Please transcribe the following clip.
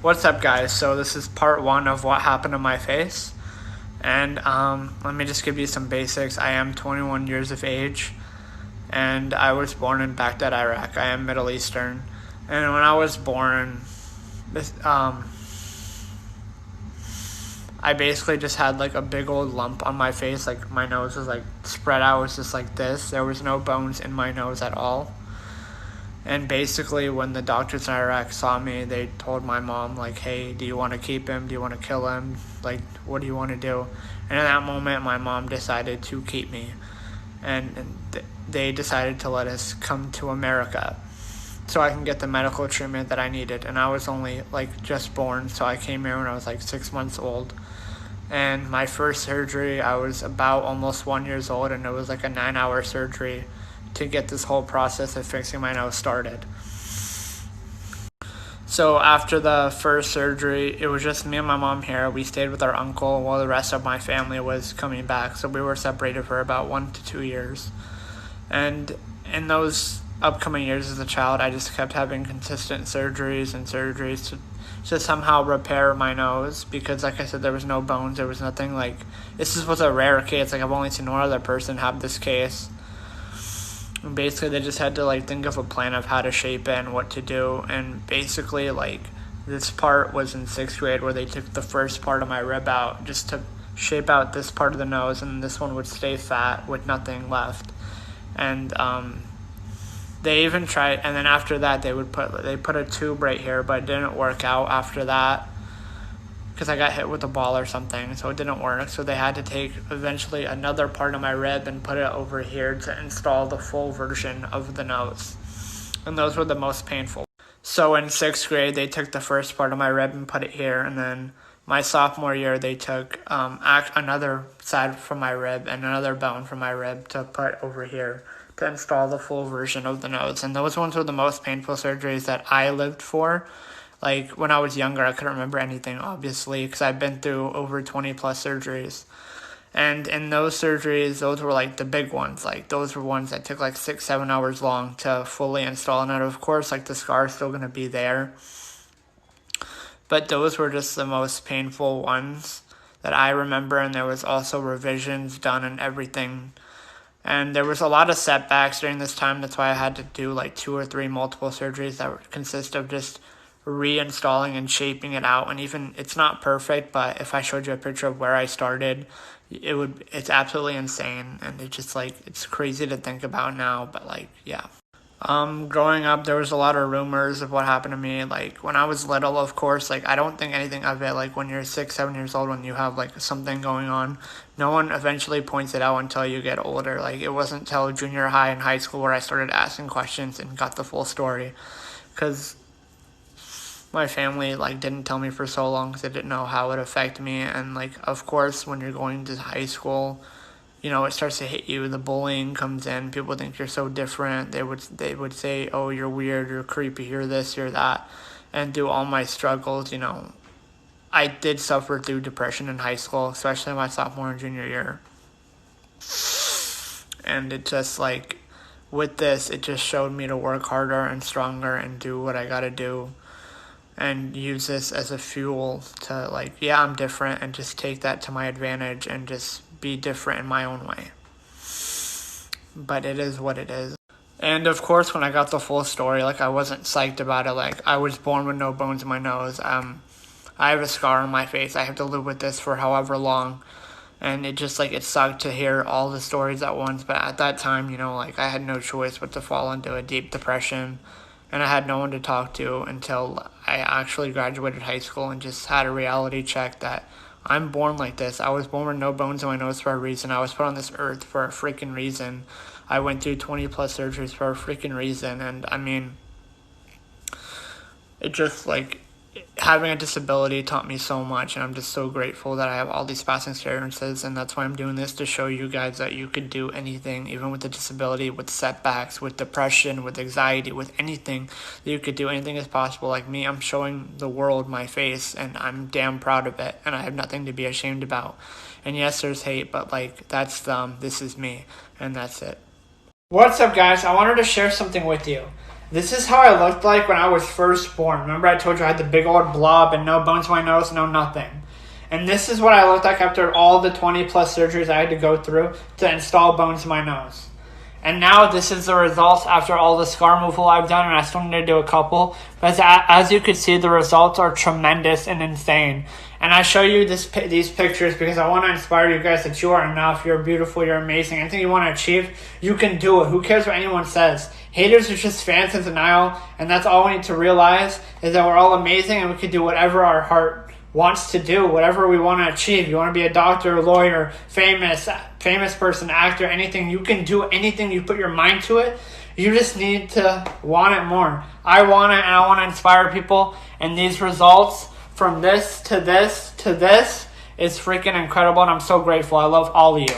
What's up, guys? So this is part one of what happened to my face. And let me just give you some basics. I am 21 years of age, and I was born in Baghdad, Iraq. I am Middle Eastern. And when I was born, this, I basically just had like a big old lump on my face. Like my nose was like spread out. It was just like this. There was no bones in my nose at all. And basically, when the doctors in Iraq saw me, they told my mom, like, hey, do you want to keep him? Do you want to kill him? Like, what do you want to do? And in that moment, my mom decided to keep me. And they decided to let us come to America so I can get the medical treatment that I needed. And I was only, like, just born, so I came here when I was, like, 6 months old. And my first surgery, I was about almost 1 year old, and it was, like, a 9-hour surgery to get this whole process of fixing my nose started. So after the first surgery, it was just me and my mom here. We stayed with our uncle while the rest of my family was coming back. So we were separated for about 1 to 2 years. And in those upcoming years as a child, I just kept having consistent surgeries to somehow repair my nose, because like I said, there was no bones, there was nothing. Like, this was a rare case. Like, I've only seen one other person have this case. And basically, they just had to like think of a plan of how to shape it and what to do. And basically, like, this part was in 6th grade, where they took the first part of my rib out just to shape out this part of the nose, and this one would stay fat with nothing left. And they even tried, and then after that, they put a tube right here, but it didn't work out after that, because I got hit with a ball or something, so it didn't work. So they had to take eventually another part of my rib and put it over here to install the full version of the nose. And those were the most painful. So in 6th grade, they took the first part of my rib and put it here, and then my sophomore year, they took another side from my rib and another bone from my rib to put over here to install the full version of the nose. And those ones were the most painful surgeries that I lived for. Like, when I was younger, I couldn't remember anything, obviously, because I've been through over 20 plus surgeries. And in those surgeries, those were like the big ones. Like, those were ones that took like 6-7 hours long to fully install. And of course, like, the scar is still going to be there. But those were just the most painful ones that I remember. And there was also revisions done and everything. And there was a lot of setbacks during this time. That's why I had to do like 2 or 3 multiple surgeries that would consist of just reinstalling and shaping it out. And even, it's not perfect, but if I showed you a picture of where I started, it's absolutely insane. And it's just like, it's crazy to think about now, but like, yeah. Growing up, there was a lot of rumors of what happened to me. Like, when I was little, of course, like, I don't think anything of it. Like, when you're 6-7 years old, when you have like something going on, no one eventually points it out until you get older. Like, it wasn't until junior high and high school where I started asking questions and got the full story, because my family like didn't tell me for so long, because they didn't know how it would affect me. And like, of course, when you're going to high school, you know, it starts to hit you. The bullying comes in. People think you're so different. They would say, oh, you're weird, you're creepy, you're this, you're that. And through all my struggles, you know, I did suffer through depression in high school, especially my sophomore and junior year. And it just like, with this, it just showed me to work harder and stronger and do what I gotta do, and use this as a fuel to like, yeah, I'm different, and just take that to my advantage and just be different in my own way. But it is what it is. And of course, when I got the full story, like, I wasn't psyched about it. Like, I was born with no bones in my nose. I have a scar on my face. I have to live with this for however long. And it just, like, it sucked to hear all the stories at once. But at that time, you know, like, I had no choice but to fall into a deep depression. And I had no one to talk to until I actually graduated high school and just had a reality check that I'm born like this. I was born with no bones in my nose for a reason. I was put on this earth for a freaking reason. I went through 20 plus surgeries for a freaking reason. And I mean, it just like, having a disability taught me so much, and I'm just so grateful that I have all these past experiences. And that's why I'm doing this, to show you guys that you could do anything, even with a disability, with setbacks, with depression, with anxiety, with anything. That you could do anything is possible. Like me, I'm showing the world my face, and I'm damn proud of it, and I have nothing to be ashamed about. And yes, there's hate, but like, that's them. This is me, and that's it. What's up, guys? I wanted to share something with you. This is how I looked like when I was first born. Remember I told you I had the big old blob and no bones in my nose, no nothing. And this is what I looked like after all the 20 plus surgeries I had to go through to install bones in my nose. And now this is the results after all the scar removal I've done, and I still need to do a couple. But as you can see, the results are tremendous and insane. And I show you these pictures because I want to inspire you guys that you are enough, you're beautiful, you're amazing. Anything you want to achieve, you can do it. Who cares what anyone says? Haters are just fans in denial, and that's all we need to realize is that we're all amazing and we can do whatever our heart wants to do, whatever we want to achieve. You want to be a doctor, lawyer, famous person, actor, anything. You can do anything you put your mind to it. You just need to want it more. I want it, and I want to inspire people. And these results from this to this to this is freaking incredible, and I'm so grateful. I love all of you.